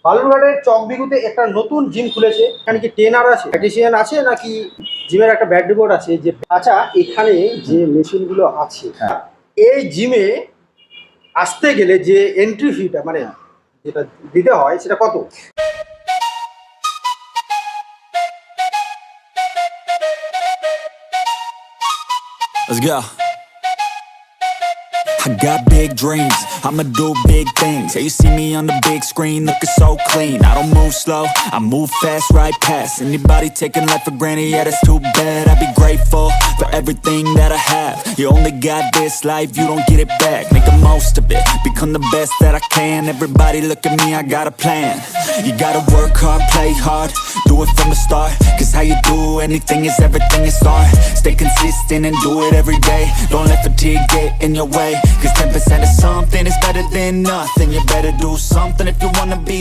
বালুরঘাটের চকবিগুতে একটা নতুন জিম খুলেছে। এখানে কি ট্রেনার আছে, ডায়েটিশিয়ান আছে, নাকি জিমের একটা ব্যাড রিপোর্ট আছে? যে আচ্ছা, এখানে যে মেশিনগুলো আছে, এই জিমে আসতে গেলে যে এন্ট্রি ফিটা মানে যেটা দিতে হয় সেটা কত? Let's go. I got big dreams, I'ma do big things. Yeah, you see me on the big screen looking so clean. I don't move slow, I move fast, right past anybody taking life for granted, yeah, that's too bad. I'd be grateful for everything that I have. You only got this life, you don't get it back. Make the most of it, become the best that I can. Everybody look at me, I got a plan. You gotta work hard, play hard, do it from the start. Cause how you do anything is everything you start. Stay consistent and do it every day. Don't let fatigue get in your way. Cause 10% of something is better than nothing. You better do something if you wanna be